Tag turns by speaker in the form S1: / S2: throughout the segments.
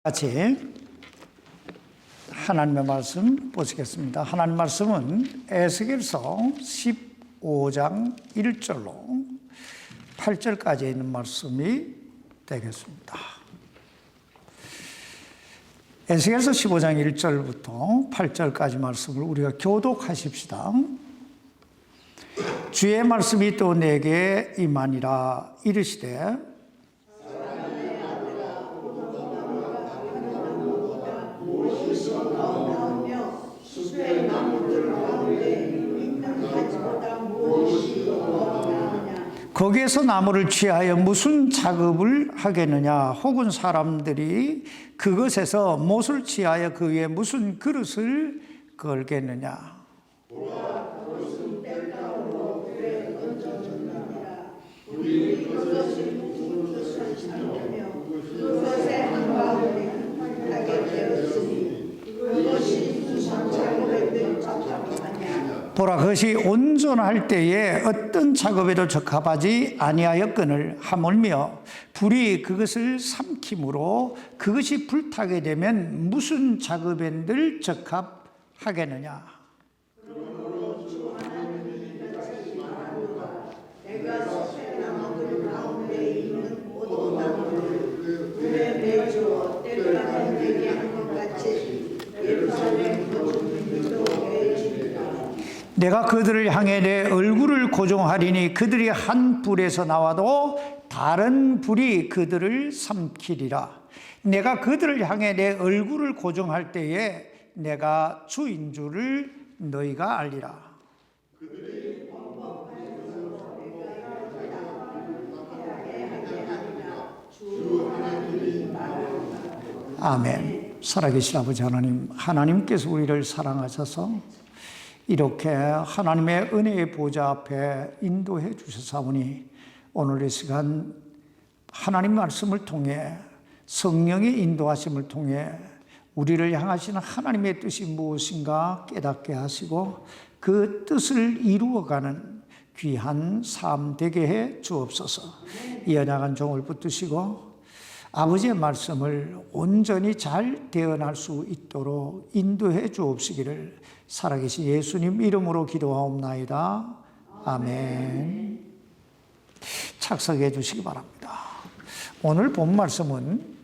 S1: 같이 하나님의 말씀 보시겠습니다. 하나님 말씀은 에스겔서 15장 1절로 8절까지 있는 말씀이 되겠습니다. 에스겔서 15장 1절부터 8절까지 말씀을 우리가 교독하십시다. 주의 말씀이 또 내게 임하니라 이르시되 거기에서 나무를 취하여 무슨 작업을 하겠느냐? 혹은 사람들이 그것에서 못을 취하여 그 위에 무슨 그릇을 걸겠느냐? 보라, 그것이 온전할 때에 어떤 작업에도 적합하지 아니하였거늘 하물며 불이 그것을 삼킴으로 그것이 불타게 되면 무슨 작업엔들 적합하겠느냐? 내가 그들을 향해 내 얼굴을 고정하리니 그들이 한 불에서 나와도 다른 불이 그들을 삼키리라. 내가 그들을 향해 내 얼굴을 고정할 때에 내가 주인 줄을 너희가 알리라. 아멘. 살아계신 아버지 하나님, 하나님께서 우리를 사랑하셔서 이렇게 하나님의 은혜의 보좌 앞에 인도해 주셨사오니 오늘 이 시간 하나님 말씀을 통해 성령의 인도하심을 통해 우리를 향하시는 하나님의 뜻이 무엇인가 깨닫게 하시고 그 뜻을 이루어가는 귀한 삶 되게 해 주옵소서. 이 연약한 종을 붙드시고 아버지의 말씀을 온전히 잘 대언할 수 있도록 인도해 주옵시기를 살아계신 예수님 이름으로 기도하옵나이다. 아멘. 착석해 주시기 바랍니다. 오늘 본 말씀은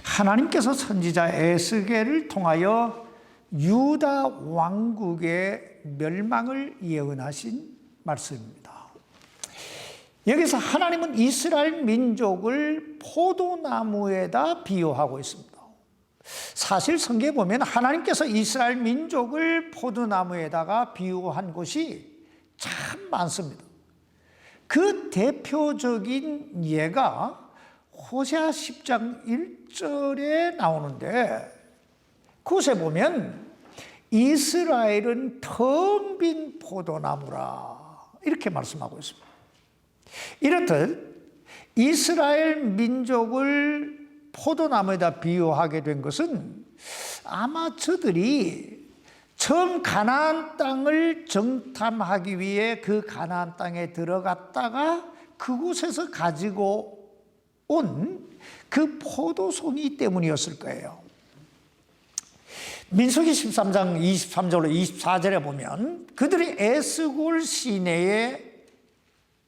S1: 하나님께서 선지자 에스겔을 통하여 유다 왕국의 멸망을 예언하신 말씀입니다. 여기서 하나님은 이스라엘 민족을 포도나무에다 비유하고 있습니다. 사실 성경에 보면 하나님께서 이스라엘 민족을 포도나무에다가 비유한 곳이 참 많습니다. 그 대표적인 예가 호세아 10장 1절에 나오는데 그곳에 보면 이스라엘은 텅 빈 포도나무라 이렇게 말씀하고 있습니다. 이렇듯 이스라엘 민족을 포도나무에다 비유하게 된 것은 아마 저들이 처음 가나안 땅을 정탐하기 위해 그 가나안 땅에 들어갔다가 그곳에서 가지고 온 그 포도송이 때문이었을 거예요. 민수기 13장 23절로 24절에 보면 그들이 에스골 시내에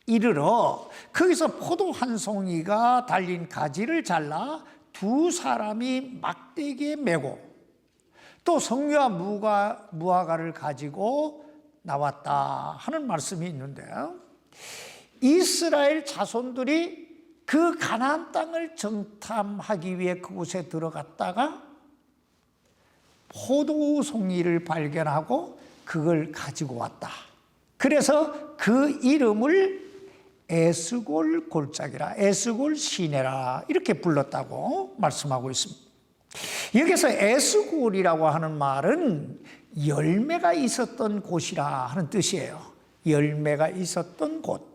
S1: 이르러 거기서 포도 한 송이가 달린 가지를 잘라 두 사람이 막대기에 메고 또 성류와 무화과를 가지고 나왔다 하는 말씀이 있는데요. 이스라엘 자손들이 그 가나안 땅을 정탐하기 위해 그곳에 들어갔다가 포도송이를 발견하고 그걸 가지고 왔다. 그래서 그 이름을 에스골 골짜기라, 에스골 시내라 이렇게 불렀다고 말씀하고 있습니다. 여기서 에스골이라고 하는 말은 열매가 있었던 곳이라 하는 뜻이에요. 열매가 있었던 곳.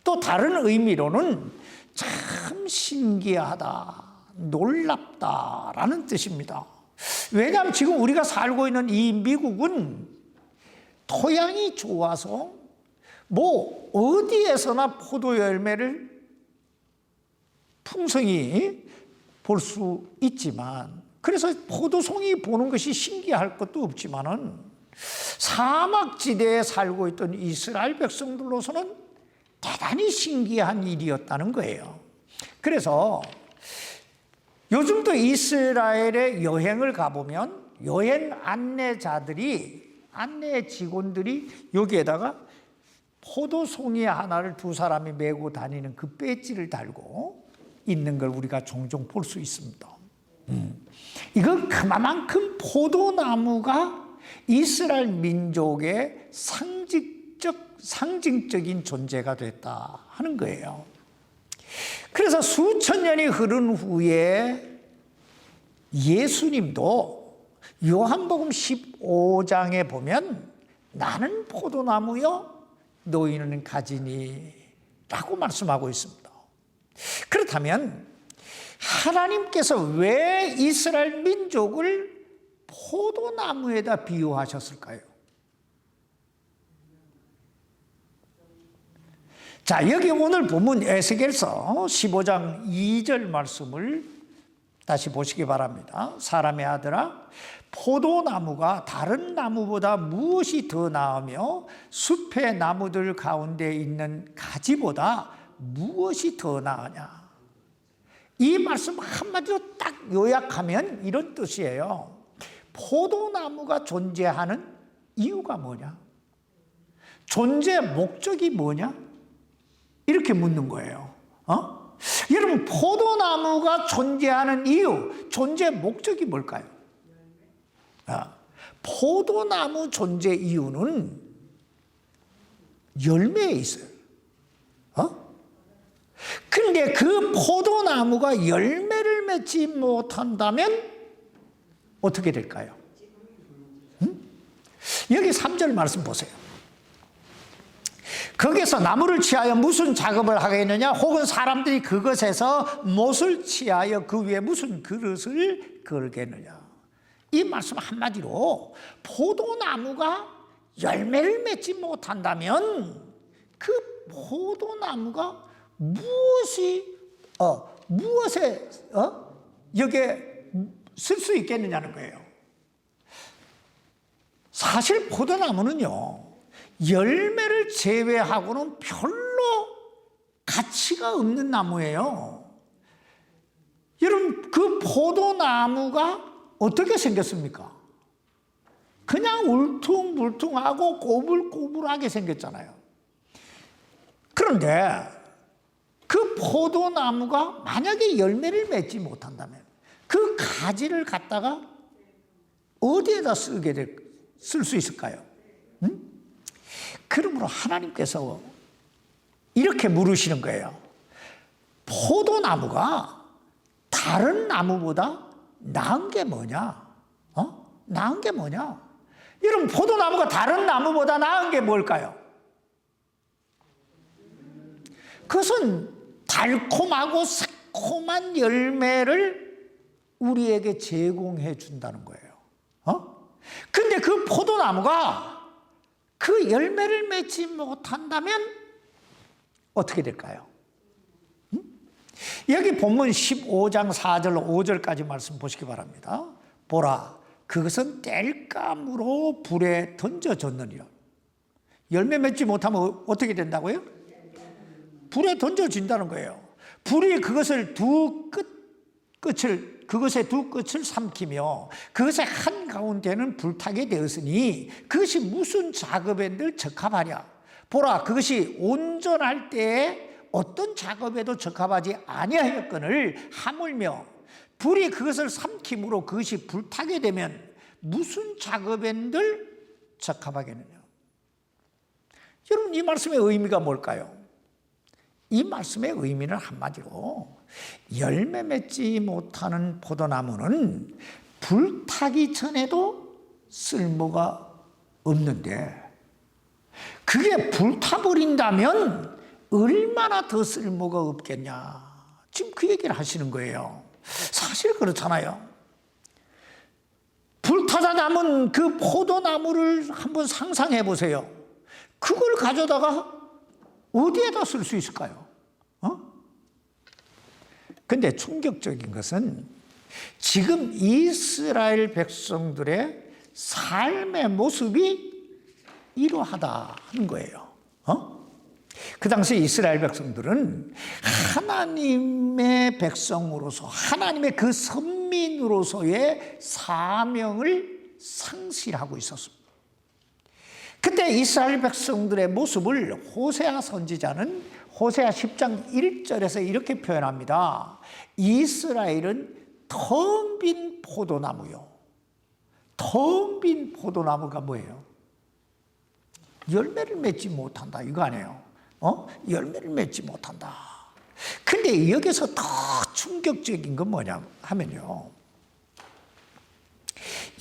S1: 또 다른 의미로는 참 신기하다, 놀랍다라는 뜻입니다. 왜냐하면 지금 우리가 살고 있는 이 미국은 토양이 좋아서 뭐 어디에서나 포도 열매를 풍성히 볼 수 있지만, 그래서 포도송이 보는 것이 신기할 것도 없지만은 사막지대에 살고 있던 이스라엘 백성들로서는 대단히 신기한 일이었다는 거예요. 그래서 요즘도 이스라엘에 여행을 가보면 여행 안내자들이, 안내 직원들이 여기에다가 포도송이 하나를 두 사람이 메고 다니는 그 배지를 달고 있는 걸 우리가 종종 볼 수 있습니다. 이건 그만큼 포도나무가 이스라엘 민족의 상징적인 존재가 됐다 하는 거예요. 그래서 수천 년이 흐른 후에 예수님도 요한복음 15장에 보면 나는 포도나무요 너희는 가지니 라고 말씀하고 있습니다. 그렇다면 하나님께서 왜 이스라엘 민족을 포도나무에다 비유하셨을까요? 자, 여기 오늘 본문 에스겔서 15장 2절 말씀을 다시 보시기 바랍니다. 사람의 아들아, 포도나무가 다른 나무보다 무엇이 더 나으며 숲의 나무들 가운데 있는 가지보다 무엇이 더 나으냐? 이 말씀 한마디로 딱 요약하면 이런 뜻이에요. 포도나무가 존재하는 이유가 뭐냐? 존재 목적이 뭐냐? 이렇게 묻는 거예요. 여러분, 포도나무가 존재하는 이유, 존재 목적이 뭘까요? 포도나무 존재 이유는 열매에 있어요. 근데 그 포도나무가 열매를 맺지 못한다면 어떻게 될까요? 여기 3절 말씀 보세요. 거기서 나무를 취하여 무슨 작업을 하겠느냐? 혹은 사람들이 그것에서 못을 취하여 그 위에 무슨 그릇을 걸겠느냐? 이 말씀 한마디로 포도나무가 열매를 맺지 못한다면 그 포도나무가 무엇에 여기에 쓸 수 있겠느냐는 거예요. 사실 포도나무는요, 열매를 제외하고는 별로 가치가 없는 나무예요. 여러분, 그 포도나무가 어떻게 생겼습니까? 그냥 울퉁불퉁하고 꼬불꼬불하게 생겼잖아요. 그런데 그 포도나무가 만약에 열매를 맺지 못한다면 그 가지를 갖다가 어디에다 쓸 수 있을까요? 그러므로 하나님께서 이렇게 물으시는 거예요. 포도나무가 다른 나무보다 나은 게 뭐냐? 나은 게 뭐냐? 여러분, 포도나무가 다른 나무보다 나은 게 뭘까요? 그것은 달콤하고 새콤한 열매를 우리에게 제공해 준다는 거예요. 근데 그 포도나무가 그 열매를 맺지 못한다면 어떻게 될까요? 여기 본문 15장 4절 5절까지 말씀 보시기 바랍니다. 보라, 그것은 땔감으로 불에 던져졌느니라. 열매 맺지 못하면 어떻게 된다고요? 불에 던져진다는 거예요. 불이 그것의 두 끝을 삼키며 그것의 한가운데는 불타게 되었으니 그것이 무슨 작업에 늘 적합하랴. 보라, 그것이 온전할 때에 어떤 작업에도 적합하지 아니하였거늘 하물며 불이 그것을 삼킴으로 그것이 불타게 되면 무슨 작업엔들 적합하겠느냐. 여러분, 이 말씀의 의미가 뭘까요? 이 말씀의 의미는 한마디로 열매 맺지 못하는 포도나무는 불타기 전에도 쓸모가 없는데 그게 불타버린다면 얼마나 더 쓸모가 없겠냐. 지금 그 얘기를 하시는 거예요. 사실 그렇잖아요. 불타다 남은 그 포도나무를 한번 상상해 보세요. 그걸 가져다가 어디에다 쓸 수 있을까요? 근데 충격적인 것은 지금 이스라엘 백성들의 삶의 모습이 이러하다 하는 거예요. 그 당시 이스라엘 백성들은 하나님의 백성으로서, 하나님의 그 선민으로서의 사명을 상실하고 있었습니다. 그때 이스라엘 백성들의 모습을 호세아 선지자는 호세아 10장 1절에서 이렇게 표현합니다. 이스라엘은 텅 빈 포도나무요. 텅 빈 포도나무가 뭐예요? 열매를 맺지 못한다 이거 아니에요. 열매를 맺지 못한다. 근데 여기서 더 충격적인 건 뭐냐 하면요,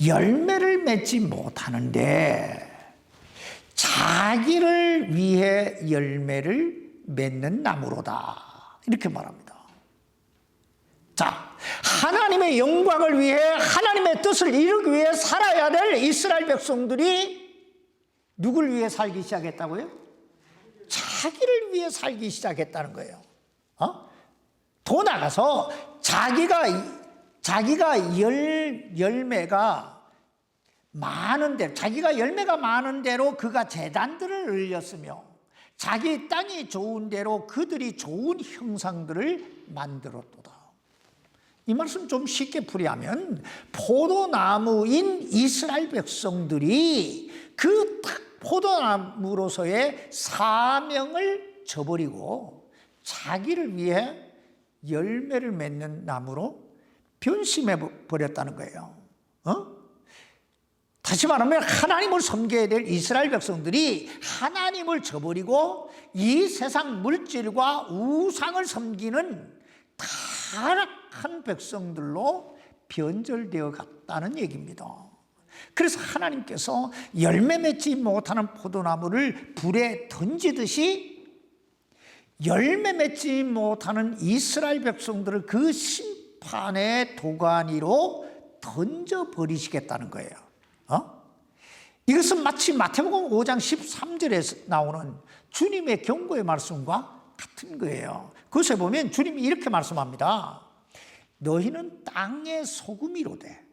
S1: 열매를 맺지 못하는데 자기를 위해 열매를 맺는 나무로다 이렇게 말합니다. 자, 하나님의 영광을 위해, 하나님의 뜻을 이루기 위해 살아야 될 이스라엘 백성들이 누굴 위해 살기 시작했다고요? 자기를 위해 살기 시작했다는 거예요. 더 나가서 자기가 열매가 많은 대로, 자기가 열매가 많은 대로 그가 제단들을 올렸으며 자기 땅이 좋은 대로 그들이 좋은 형상들을 만들었도다. 이 말씀 좀 쉽게 풀이하면 포도나무인 이스라엘 백성들이 그 포도나무로서의 사명을 저버리고 자기를 위해 열매를 맺는 나무로 변심해 버렸다는 거예요. 다시 말하면 하나님을 섬겨야 될 이스라엘 백성들이 하나님을 저버리고 이 세상 물질과 우상을 섬기는 타락한 백성들로 변절되어 갔다는 얘기입니다. 그래서 하나님께서 열매 맺지 못하는 포도나무를 불에 던지듯이 열매 맺지 못하는 이스라엘 백성들을 그 심판의 도가니로 던져버리시겠다는 거예요. 이것은 마치 마태복음 5장 13절에 나오는 주님의 경고의 말씀과 같은 거예요. 그것에 보면 주님이 이렇게 말씀합니다. 너희는 땅의 소금이로되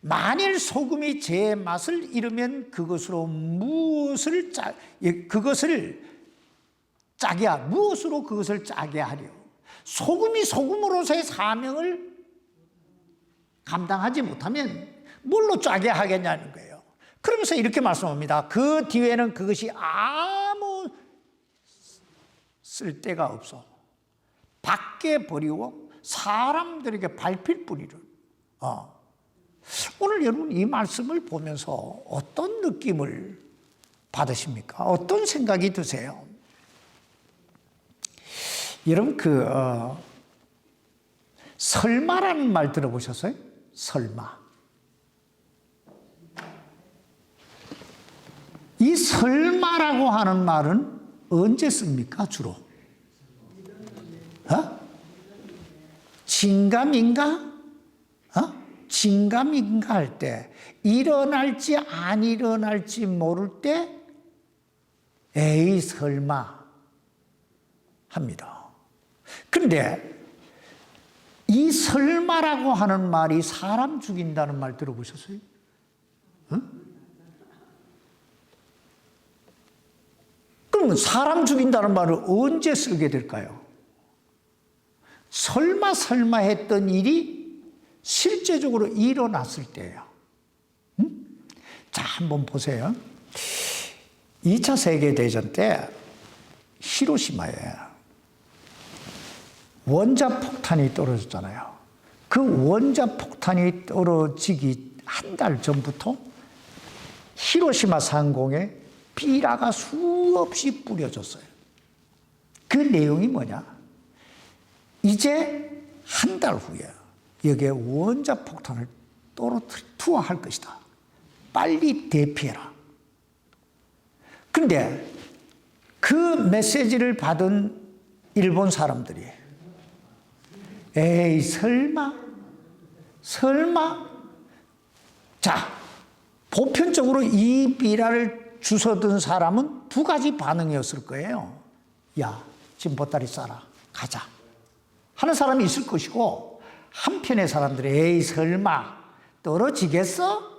S1: 만일 소금이 제 맛을 잃으면 무엇으로 그것을 짜게 하려. 소금이 소금으로서의 사명을 감당하지 못하면 뭘로 짜게 하겠냐는 거예요. 그러면서 이렇게 말씀합니다. 그 뒤에는 그것이 아무 쓸데가 없어 밖에 버리고 사람들에게 밟힐 뿐이를. 오늘 여러분 이 말씀을 보면서 어떤 느낌을 받으십니까? 어떤 생각이 드세요? 여러분 설마라는 말 들어보셨어요? 설마. 이 설마라고 하는 말은 언제 씁니까? 주로? 진감인가? 진감인가 할 때, 일어날지 안 일어날지 모를 때 에이 설마 합니다. 그런데 이 설마라고 하는 말이 사람 죽인다는 말 들어보셨어요? 그럼 사람 죽인다는 말을 언제 쓰게 될까요? 설마 했던 일이 실제적으로 일어났을 때예요. 자, 한번 보세요. 2차 세계대전 때 히로시마에 원자폭탄이 떨어졌잖아요. 그 원자폭탄이 떨어지기 한 달 전부터 히로시마 상공에 비라가 수없이 뿌려졌어요. 그 내용이 뭐냐? 이제 한 달 후에 여기에 원자폭탄을 투하할 것이다. 빨리 대피해라. 그런데 그 메시지를 받은 일본 사람들이 에이 설마? 자, 보편적으로 이 비라를 주워든 사람은 두 가지 반응이었을 거예요. 야, 지금 보따리 싸라. 가자. 하는 사람이 있을 것이고, 한편의 사람들이 에이 설마 떨어지겠어?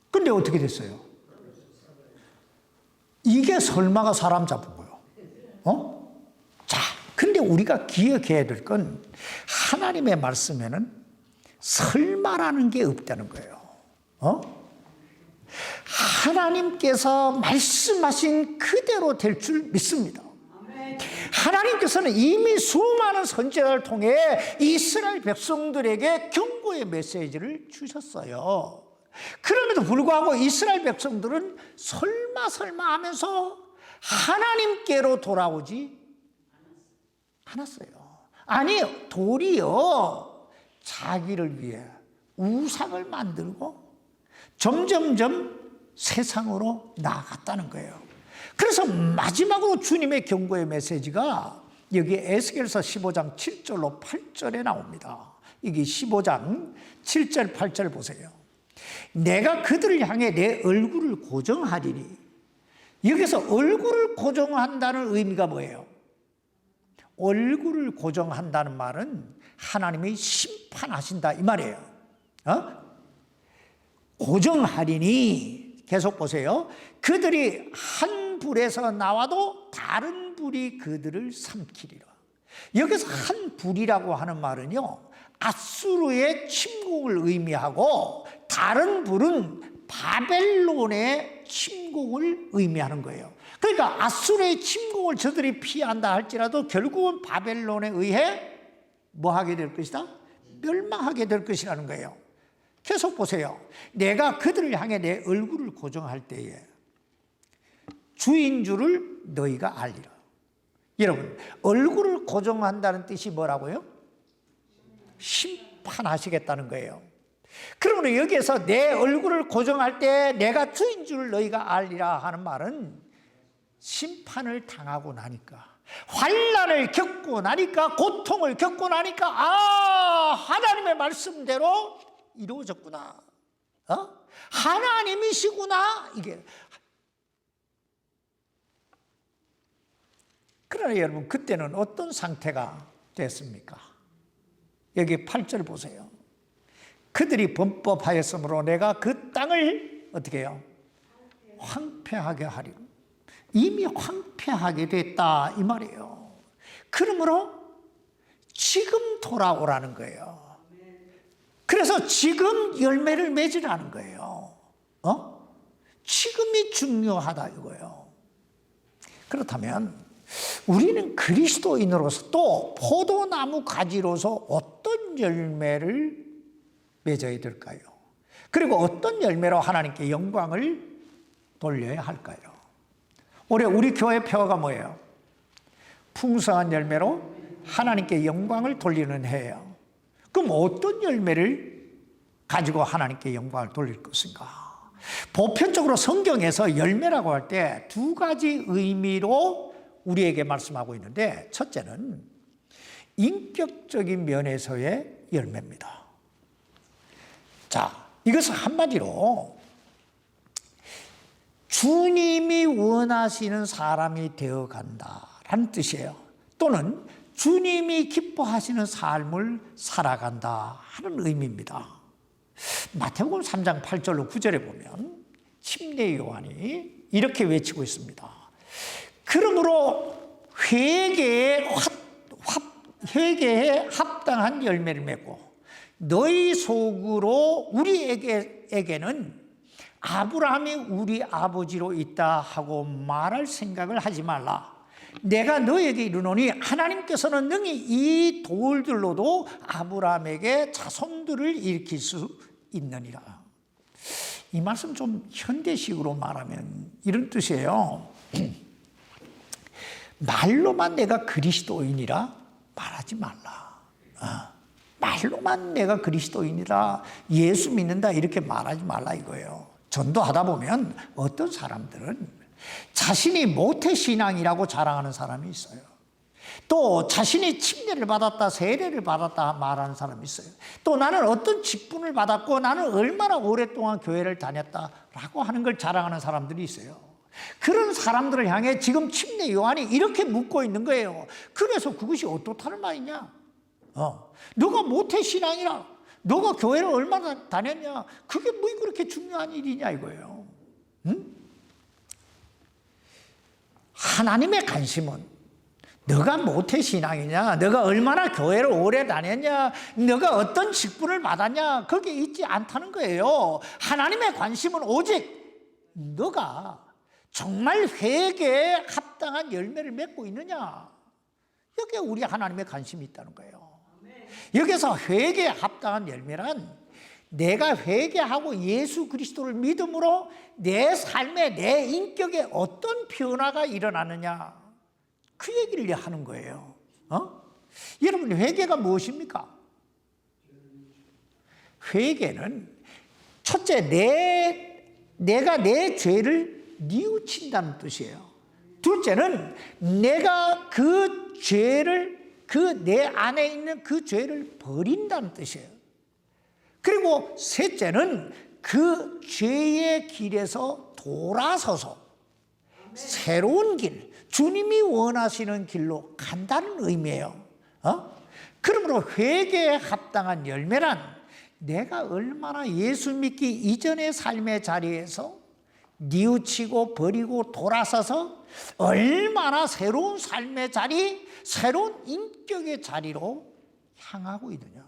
S1: 근데 어떻게 됐어요? 이게 설마가 사람 잡은 거예요. 자, 근데 우리가 기억해야 될 건 하나님의 말씀에는 설마라는 게 없다는 거예요. 하나님께서 말씀하신 그대로 될 줄 믿습니다. 하나님께서는 이미 수많은 선지자를 통해 이스라엘 백성들에게 경고의 메시지를 주셨어요. 그럼에도 불구하고 이스라엘 백성들은 설마 하면서 하나님께로 돌아오지 않았어요. 아니, 도리어 자기를 위해 우상을 만들고 점점점 세상으로 나아갔다는 거예요. 그래서 마지막으로 주님의 경고의 메시지가 여기 에스겔서 15장 7절로 8절에 나옵니다. 여기 15장 7절 8절 보세요. 내가 그들을 향해 내 얼굴을 고정하리니. 여기서 얼굴을 고정한다는 의미가 뭐예요? 얼굴을 고정한다는 말은 하나님이 심판하신다 이 말이에요. 고정하리니, 계속 보세요. 그들이 한 불에서 나와도 다른 불이 그들을 삼키리라. 여기서 한 불이라고 하는 말은요, 아수르의 침공을 의미하고, 다른 불은 바벨론의 침공을 의미하는 거예요. 그러니까 아수르의 침공을 저들이 피한다 할지라도 결국은 바벨론에 의해 뭐 하게 될 것이다? 멸망하게 될 것이라는 거예요. 계속 보세요. 내가 그들을 향해 내 얼굴을 고정할 때에 주인 줄을 너희가 알리라. 여러분, 얼굴을 고정한다는 뜻이 뭐라고요? 심판하시겠다는 거예요. 그러면 여기에서 내 얼굴을 고정할 때 내가 주인 줄 너희가 알리라 하는 말은 심판을 당하고 나니까, 환난을 겪고 나니까, 고통을 겪고 나니까, 하나님의 말씀대로 이루어졌구나. 하나님이시구나. 이게. 그러나 여러분, 그때는 어떤 상태가 됐습니까? 여기 8절 보세요. 그들이 범법하였으므로 내가 그 땅을 어떻게 해요? 황폐하게 하리라. 이미 황폐하게 됐다 이 말이에요. 그러므로 지금 돌아오라는 거예요. 그래서 지금 열매를 맺으라는 거예요. 지금이 중요하다 이거예요. 그렇다면 우리는 그리스도인으로서 또 포도나무 가지로서 어떤 열매를 맺어야 될까요? 그리고 어떤 열매로 하나님께 영광을 돌려야 할까요? 올해 우리 교회 표어가 뭐예요? 풍성한 열매로 하나님께 영광을 돌리는 해예요. 그럼 어떤 열매를 가지고 하나님께 영광을 돌릴 것인가? 보편적으로 성경에서 열매라고 할 때 두 가지 의미로 우리에게 말씀하고 있는데, 첫째는 인격적인 면에서의 열매입니다. 자, 이것은 한마디로 주님이 원하시는 사람이 되어간다라는 뜻이에요. 또는 주님이 기뻐하시는 삶을 살아간다 하는 의미입니다. 마태복음 3장 8절로 9절에 보면 침례 요한이 이렇게 외치고 있습니다. 그러므로 회개에 합당한 열매를 맺고 너희 속으로 우리에게는 아브라함이 우리 아버지로 있다 하고 말할 생각을 하지 말라. 내가 너에게 이르노니 하나님께서는 능히 이 돌들로도 아브라함에게 자손들을 일으킬 수 있느니라. 이 말씀 좀 현대식으로 말하면 이런 뜻이에요. 말로만 내가 그리스도인이라 말하지 말라. 말로만 내가 그리스도인이라 예수 믿는다 이렇게 말하지 말라 이거예요. 전도하다 보면 어떤 사람들은 자신이 모태신앙이라고 자랑하는 사람이 있어요. 또 자신이 침례를 받았다, 세례를 받았다 말하는 사람이 있어요. 또 나는 어떤 직분을 받았고 나는 얼마나 오랫동안 교회를 다녔다라고 하는 걸 자랑하는 사람들이 있어요. 그런 사람들을 향해 지금 침례 요한이 이렇게 묻고 있는 거예요. 그래서 그것이 어떻다는 말이냐? 너가 모태신앙이라, 너가 교회를 얼마나 다녔냐, 그게 뭐 그렇게 중요한 일이냐 이거예요. 응? 하나님의 관심은 너가 모태신앙이냐, 너가 얼마나 교회를 오래 다녔냐, 너가 어떤 직분을 받았냐, 거기에 있지 않다는 거예요. 하나님의 관심은 오직 너가 정말 회개에 합당한 열매를 맺고 있느냐, 여기에 우리 하나님의 관심이 있다는 거예요. 여기서 회개에 합당한 열매란 내가 회개하고 예수 그리스도를 믿음으로 내 삶에, 내 인격에 어떤 변화가 일어나느냐, 그 얘기를 하는 거예요. 여러분, 회개가 무엇입니까? 회개는 첫째, 내가 내 죄를 뉘우친다는 뜻이에요. 둘째는 내가 그 죄를, 내 안에 있는 그 죄를 버린다는 뜻이에요. 그리고 셋째는 그 죄의 길에서 돌아서서 새로운 길, 주님이 원하시는 길로 간다는 의미예요. 그러므로 회개에 합당한 열매란 내가 얼마나 예수 믿기 이전의 삶의 자리에서 뉘우치고 버리고 돌아서서 얼마나 새로운 삶의 자리, 새로운 인격의 자리로 향하고 있느냐,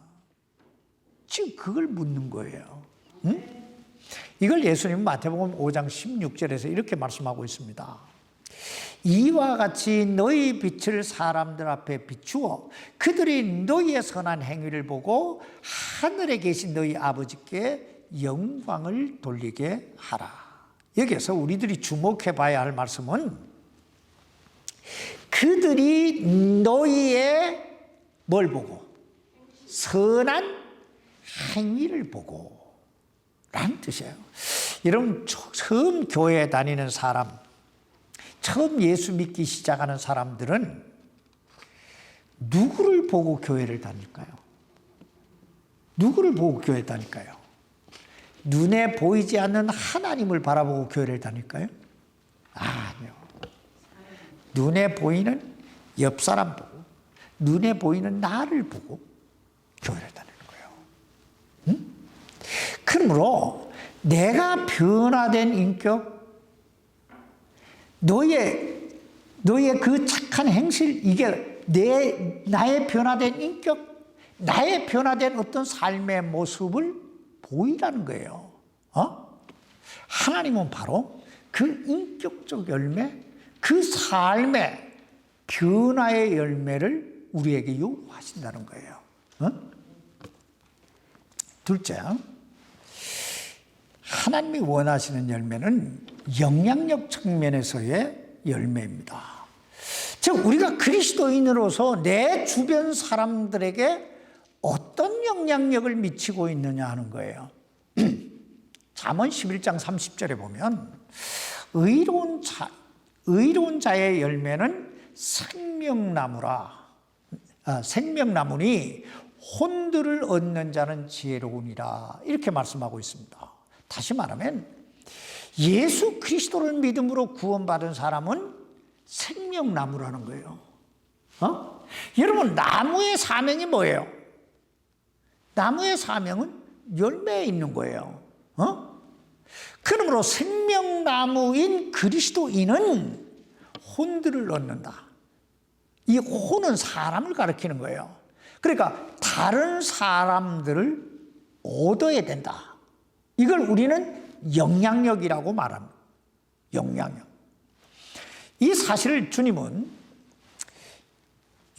S1: 지금 그걸 묻는 거예요. 응? 이걸 예수님은 마태복음 5장 16절에서 이렇게 말씀하고 있습니다. 이와 같이 너희 빛을 사람들 앞에 비추어 그들이 너희의 선한 행위를 보고 하늘에 계신 너희 아버지께 영광을 돌리게 하라. 여기에서 우리들이 주목해 봐야 할 말씀은 그들이 너희의 뭘 보고? 선한 행위를 보고 라는 뜻이에요. 여러분, 처음 교회에 다니는 사람, 처음 예수 믿기 시작하는 사람들은 누구를 보고 교회를 다닐까요? 누구를 보고 교회 다닐까요? 눈에 보이지 않는 하나님을 바라보고 교회를 다닐까요? 아니요. 눈에 보이는 옆 사람 보고, 눈에 보이는 나를 보고 교회를 다니는 거예요. 응? 그러므로 내가 변화된 인격, 너의 그 착한 행실, 이게 나의 변화된 인격, 나의 변화된 어떤 삶의 모습을 보이라는 거예요. 하나님은 바로 그 인격적 열매, 그 삶의 변화의 열매를 우리에게 요구하신다는 거예요. 둘째, 하나님이 원하시는 열매는 영향력 측면에서의 열매입니다. 즉, 우리가 그리스도인으로서 내 주변 사람들에게 어떤 영향력을 미치고 있느냐 하는 거예요. 잠언 11장 30절에 보면 의로운 자의 열매는 생명나무니 혼들을 얻는 자는 지혜로우니라, 이렇게 말씀하고 있습니다. 다시 말하면 예수 그리스도를 믿음으로 구원받은 사람은 생명나무라는 거예요. 여러분, 나무의 사명이 뭐예요? 나무의 사명은 열매에 있는 거예요. 그러므로 생명나무인 그리스도인은 혼들을 얻는다. 이 혼은 사람을 가리키는 거예요. 그러니까 다른 사람들을 얻어야 된다. 이걸 우리는 영향력이라고 말합니다. 영향력. 이 사실을 주님은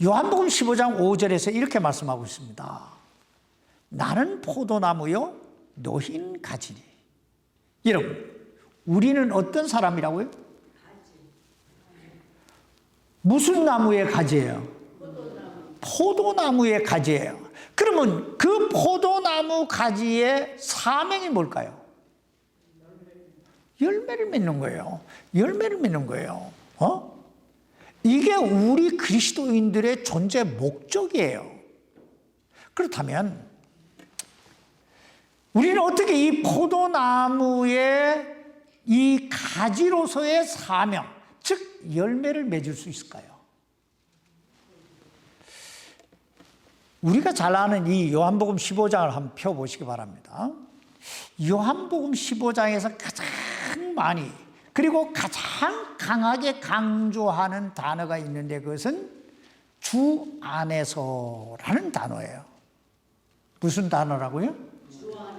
S1: 요한복음 15장 5절에서 이렇게 말씀하고 있습니다. 나는 포도나무요 너희는 가지니. 여러분, 우리는 어떤 사람이라고요? 무슨 나무의 가지예요? 포도나무의 가지예요. 그러면 그 포도나무 가지의 사명이 뭘까요? 열매를 맺는 거예요. 열매를 맺는 거예요. 이게 우리 그리스도인들의 존재 목적이에요. 그렇다면 우리는 어떻게 이 포도나무의 이 가지로서의 사명, 즉 열매를 맺을 수 있을까요? 우리가 잘 아는 이 요한복음 15장을 한번 펴보시기 바랍니다. 요한복음 15장에서 가장 많이 그리고 가장 강하게 강조하는 단어가 있는데 그것은 주 안에서라는 단어예요. 무슨 단어라고요?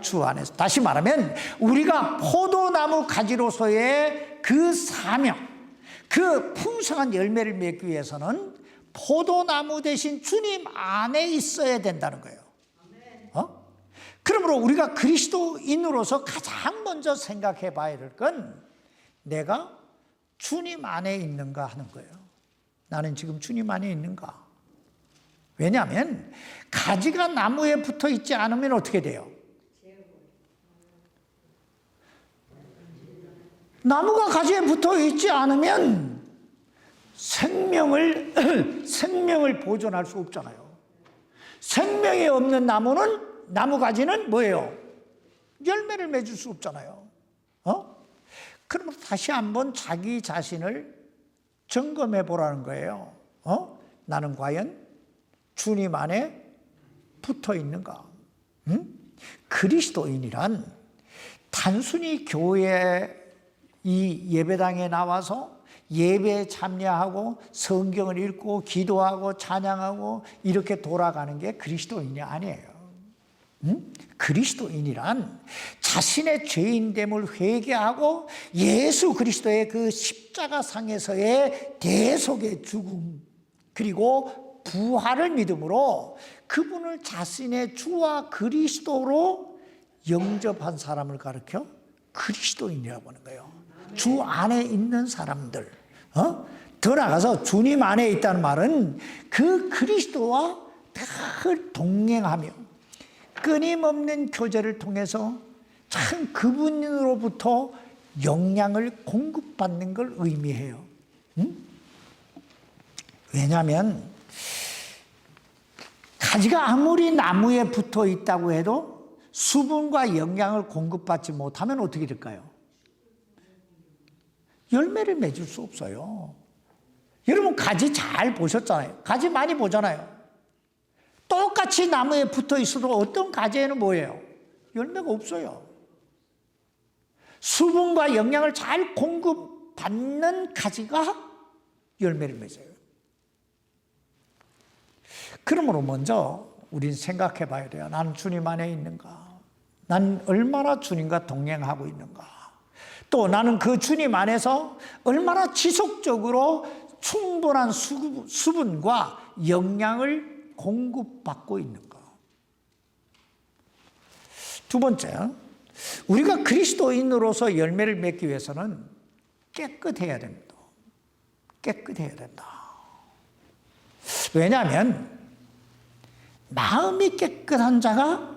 S1: 주 안에서. 다시 말하면 우리가 포도나무 가지로서의 그 사명, 그 풍성한 열매를 맺기 위해서는 포도나무 대신 주님 안에 있어야 된다는 거예요. 그러므로 우리가 그리스도인으로서 가장 먼저 생각해 봐야 될 건 내가 주님 안에 있는가 하는 거예요. 나는 지금 주님 안에 있는가? 왜냐하면 가지가 나무에 붙어 있지 않으면 어떻게 돼요? 나무가 가지에 붙어 있지 않으면 생명을 보존할 수 없잖아요. 생명이 없는 나무 가지는 뭐예요? 열매를 맺을 수 없잖아요. 그럼 다시 한번 자기 자신을 점검해 보라는 거예요. 나는 과연 주님 안에 붙어 있는가? 그리스도인이란 단순히 교회 이 예배당에 나와서 예배에 참여하고 성경을 읽고 기도하고 찬양하고 이렇게 돌아가는 게 그리스도인이 아니에요. 그리스도인이란 자신의 죄인됨을 회개하고 예수 그리스도의 그 십자가상에서의 대속의 죽음 그리고 부활을 믿음으로 그분을 자신의 주와 그리스도로 영접한 사람을 가르쳐 그리스도인이라고 하는 거예요. 주 안에 있는 사람들. 더 나아가서 주님 안에 있다는 말은 그 그리스도와 늘 동행하며 끊임없는 교제를 통해서 참 그분으로부터 영향을 공급받는 걸 의미해요. 왜냐하면 가지가 아무리 나무에 붙어 있다고 해도 수분과 영양을 공급받지 못하면 어떻게 될까요? 열매를 맺을 수 없어요. 여러분 가지 잘 보셨잖아요. 가지 많이 보잖아요. 똑같이 나무에 붙어 있어도 어떤 가지에는 뭐예요? 열매가 없어요. 수분과 영양을 잘 공급받는 가지가 열매를 맺어요. 그러므로 먼저 우린 생각해 봐야 돼요. 나는 주님 안에 있는가? 난 얼마나 주님과 동행하고 있는가? 또 나는 그 주님 안에서 얼마나 지속적으로 충분한 수분과 영양을 공급받고 있는가? 두 번째, 우리가 그리스도인으로서 열매를 맺기 위해서는 깨끗해야 됩니다. 깨끗해야 된다. 왜냐하면 마음이 깨끗한 자가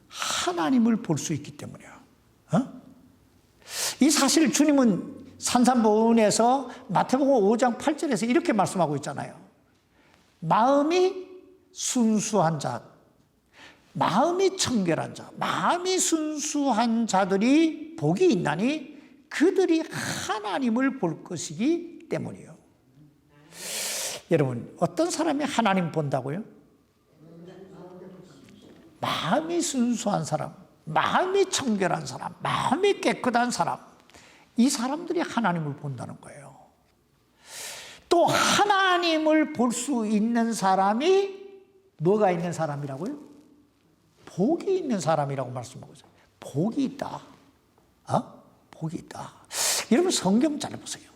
S1: 하나님을 볼 수 있기 때문이에요. 이 사실 주님은 산상보훈에서 마태복음 5장 8절에서 이렇게 말씀하고 있잖아요. 마음이 순수한 자, 마음이 청결한 자, 마음이 순수한 자들이 복이 있나니 그들이 하나님을 볼 것이기 때문이에요. 여러분, 어떤 사람이 하나님 본다고요? 마음이 순수한 사람, 마음이 청결한 사람, 마음이 깨끗한 사람, 이 사람들이 하나님을 본다는 거예요. 또 하나님을 볼 수 있는 사람이 뭐가 있는 사람이라고요? 복이 있는 사람이라고 말씀하고 있어요. 복이 있다. 복이 있다. 여러분 성경 잘 보세요.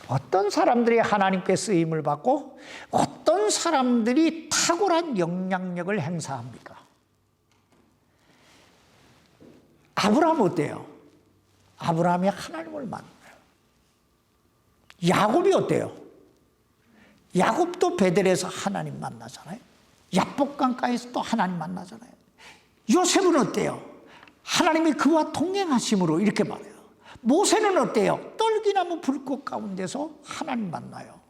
S1: 어떤 사람들이 하나님께 쓰임을 받고 어떤 사람들이 탁월한 영향력을 행사합니까? 아브라함 어때요? 아브라함이 하나님을 만나요. 야곱이 어때요? 야곱도 베델에서 하나님 만나잖아요. 야복강가에서 또 하나님 만나잖아요. 요셉은 어때요? 하나님이 그와 동행하심으로 이렇게 말해요. 모세는 어때요? 떨기나무 불꽃 가운데서 하나님 만나요.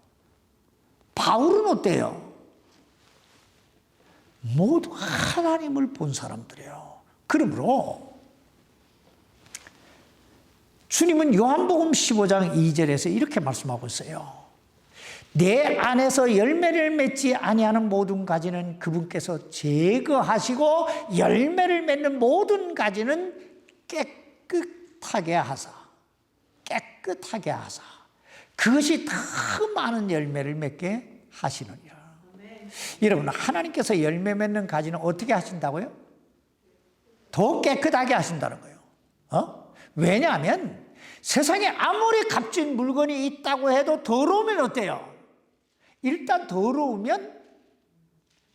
S1: 바울은 어때요? 모두 하나님을 본 사람들이에요. 그러므로 주님은 요한복음 15장 2절에서 이렇게 말씀하고 있어요. 내 안에서 열매를 맺지 아니하는 모든 가지는 그분께서 제거하시고 열매를 맺는 모든 가지는 깨끗하게 하사 그것이 더 많은 열매를 맺게 하시느니라. 여러분, 하나님께서 열매 맺는 가지는 어떻게 하신다고요? 더 깨끗하게 하신다는 거예요. 왜냐하면 세상에 아무리 값진 물건이 있다고 해도 더러우면 어때요? 일단 더러우면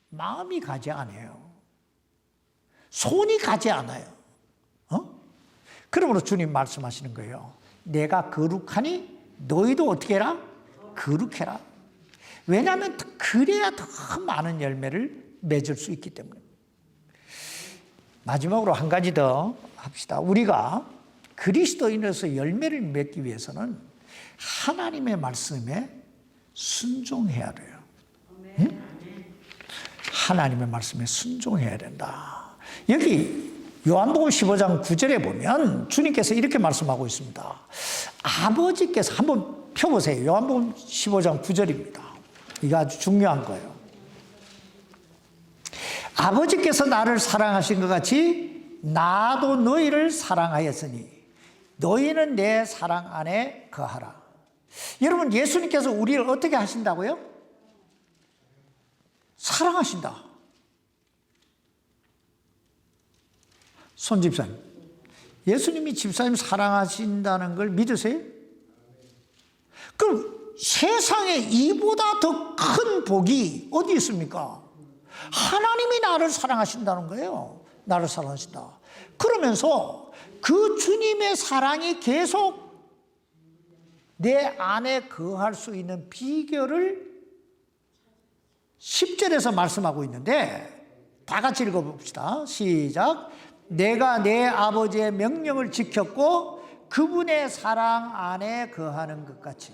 S1: 마음이 가지 않아요. 손이 가지 않아요. 그러므로 주님 말씀하시는 거예요. 내가 거룩하니 너희도 어떻게 해라? 거룩해라. 왜냐하면 그래야 더 많은 열매를 맺을 수 있기 때문에. 마지막으로 한 가지 더 합시다. 우리가 그리스도인으로서 열매를 맺기 위해서는 하나님의 말씀에 순종해야 돼요. 응? 하나님의 말씀에 순종해야 된다. 여기 요한복음 15장 9절에 보면 주님께서 이렇게 말씀하고 있습니다. 아버지께서 한번 펴보세요. 요한복음 15장 9절입니다. 이거 아주 중요한 거예요. 아버지께서 나를 사랑하신 것 같이 나도 너희를 사랑하였으니 너희는 내 사랑 안에 거하라. 여러분, 예수님께서 우리를 어떻게 하신다고요? 사랑하신다. 손 집사님, 예수님이 집사님 사랑하신다는 걸 믿으세요? 그럼 세상에 이보다 더 큰 복이 어디 있습니까? 하나님이 나를 사랑하신다는 거예요. 나를 사랑하신다. 그러면서 그 주님의 사랑이 계속 내 안에 거할 수 있는 비결을 10절에서 말씀하고 있는데 다 같이 읽어봅시다. 시작. 내가 내 아버지의 명령을 지켰고 그분의 사랑 안에 거하는 것 같이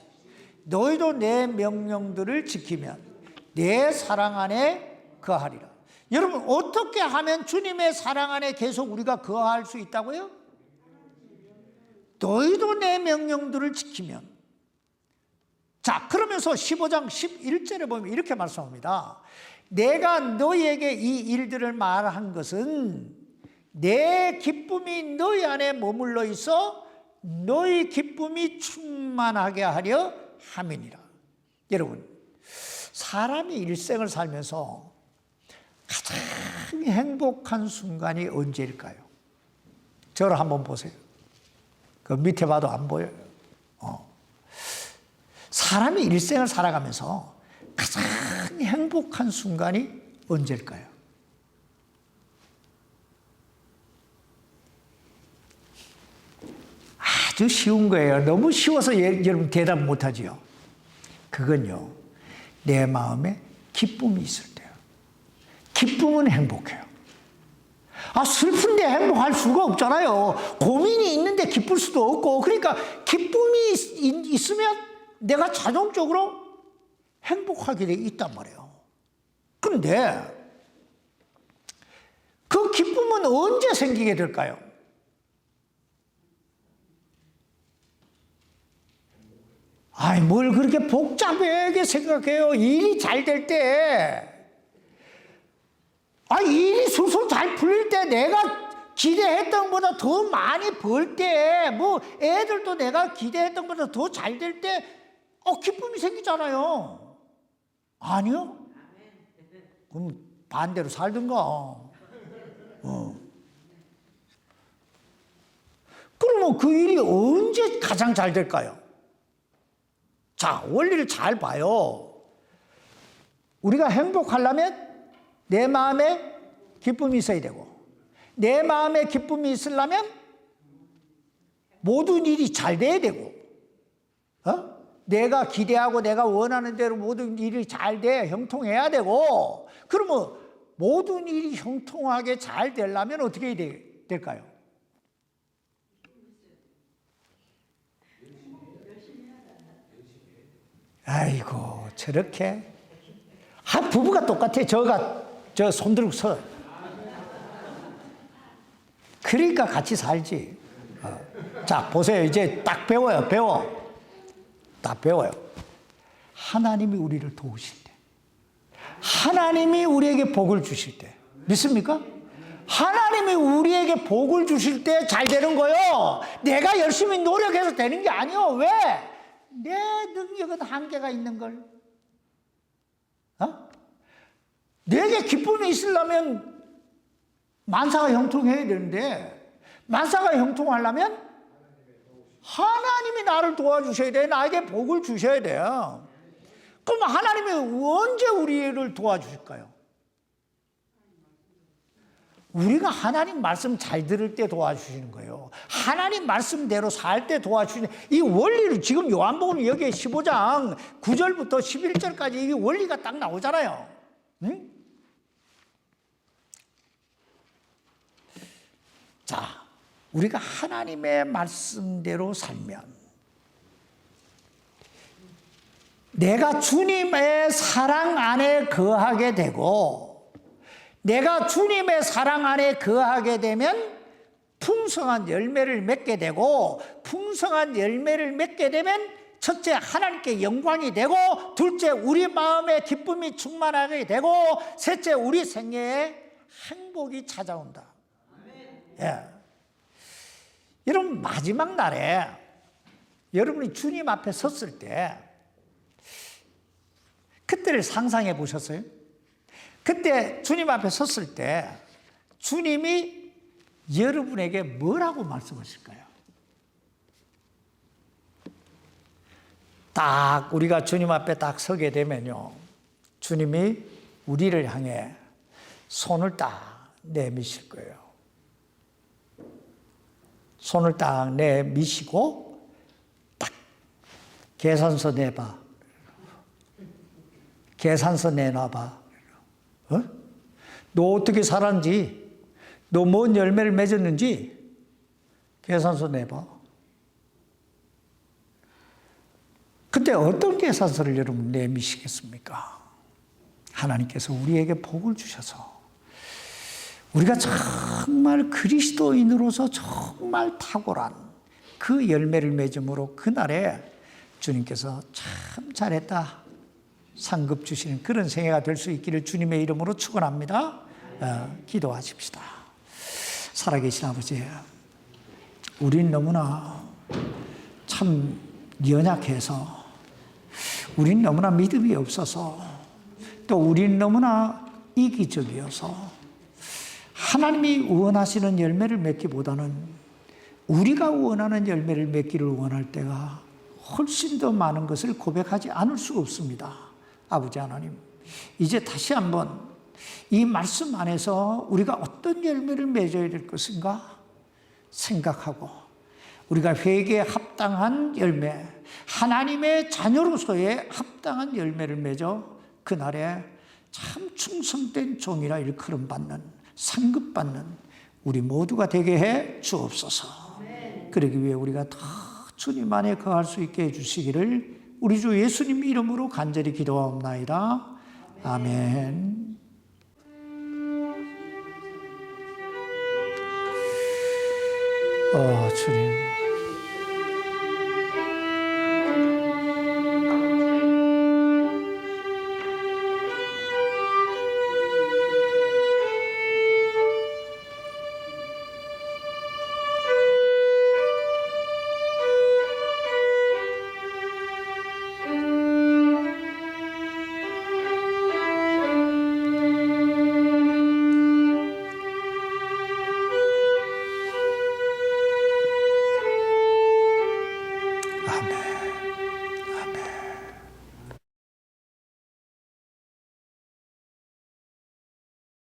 S1: 너희도 내 명령들을 지키면 내 사랑 안에 거하리라. 여러분, 어떻게 하면 주님의 사랑 안에 계속 우리가 거할 수 있다고요? 너희도 내 명령들을 지키면. 자, 그러면서 15장 11절에 보면 이렇게 말씀합니다. 내가 너희에게 이 일들을 말한 것은 내 기쁨이 너희 안에 머물러 있어 너희 기쁨이 충만하게 하려 함이니라. 여러분, 사람이 일생을 살면서 가장 행복한 순간이 언제일까요? 저를 한번 보세요. 그 밑에 봐도 안 보여요. 사람이 일생을 살아가면서 가장 행복한 순간이 언제일까요? 아주 쉬운 거예요. 너무 쉬워서 여러분 대답 못하지요. 그건요, 내 마음에 기쁨이 있을 때요. 기쁨은 행복해요. 슬픈데 행복할 수가 없잖아요. 고민이 있는데 기쁠 수도 없고. 그러니까 기쁨이 있으면 내가 자동적으로 행복하게 돼 있단 말이에요. 그런데 그 기쁨은 언제 생기게 될까요? 뭘 그렇게 복잡하게 생각해요. 일이 잘 될 때. 일이 술술 잘 풀릴 때, 내가 기대했던 것보다 더 많이 벌 때, 애들도 내가 기대했던 것보다 더 잘 될 때, 기쁨이 생기잖아요. 아니요? 그럼 반대로 살든가. 그러면 그 일이 언제 가장 잘 될까요? 자, 원리를 잘 봐요. 우리가 행복하려면 내 마음에 기쁨이 있어야 되고, 내 마음에 기쁨이 있으려면 모든 일이 잘 돼야 되고, 내가 기대하고 내가 원하는 대로 모든 일이 잘 돼, 형통해야 되고, 그러면 모든 일이 형통하게 잘 되려면 어떻게 될까요? 아이고, 저렇게. 부부가 똑같아. 저 손들고 서. 그러니까 같이 살지. 자, 보세요. 이제 딱 배워요. 딱 배워요. 하나님이 우리를 도우실 때, 하나님이 우리에게 복을 주실 때, 믿습니까? 하나님이 우리에게 복을 주실 때 잘 되는 거요. 내가 열심히 노력해서 되는 게 아니요. 왜? 내 능력은 한계가 있는 걸. 내게 기쁨이 있으려면 만사가 형통해야 되는데, 만사가 형통하려면 하나님이 나를 도와주셔야 돼요. 나에게 복을 주셔야 돼요. 그럼 하나님이 언제 우리를 도와주실까요? 우리가 하나님 말씀 잘 들을 때 도와주시는 거예요. 하나님 말씀대로 살 때 도와주시는, 이 원리를 지금 요한복음 여기에 15장 9절부터 11절까지 이 원리가 딱 나오잖아요. 응? 자, 우리가 하나님의 말씀대로 살면 내가 주님의 사랑 안에 거하게 되고, 내가 주님의 사랑 안에 거하게 되면 풍성한 열매를 맺게 되고, 풍성한 열매를 맺게 되면 첫째 하나님께 영광이 되고, 둘째 우리 마음에 기쁨이 충만하게 되고, 셋째 우리 생애에 행복이 찾아온다. 예. 여러분, 마지막 날에 여러분이 주님 앞에 섰을 때 그때를 상상해 보셨어요? 그때 주님 앞에 섰을 때 주님이 여러분에게 뭐라고 말씀하실까요? 딱 우리가 주님 앞에 딱 서게 되면요, 주님이 우리를 향해 손을 딱 내미실 거예요. 손을 딱 내미시고 딱 계산서 내봐, 계산서 내놔봐. 너 어떻게 살았는지, 너 뭔 열매를 맺었는지 계산서 내봐. 근데 어떤 계산서를 여러분 내미시겠습니까? 하나님께서 우리에게 복을 주셔서 우리가 정말 그리스도인으로서 정말 탁월한 그 열매를 맺음으로 그날에 주님께서 참 잘했다 상급 주시는 그런 생애가 될 수 있기를 주님의 이름으로 축원합니다. 기도하십시다. 살아계신 아버지, 우린 너무나 참 연약해서, 우린 너무나 믿음이 없어서, 또 우린 너무나 이기적이어서 하나님이 원하시는 열매를 맺기보다는 우리가 원하는 열매를 맺기를 원할 때가 훨씬 더 많은 것을 고백하지 않을 수가 없습니다. 아버지 하나님, 이제 다시 한번 이 말씀 안에서 우리가 어떤 열매를 맺어야 될 것인가 생각하고, 우리가 회개에 합당한 열매, 하나님의 자녀로서의 합당한 열매를 맺어 그날에 참 충성된 종이라 일컬음 받는, 상급받는 우리 모두가 되게 해 주옵소서. 그러기 위해 우리가 더 주님 안에 거할 수 있게 해주시기를 우리 주 예수님 이름으로 간절히 기도하옵나이다. 아멘. 주님.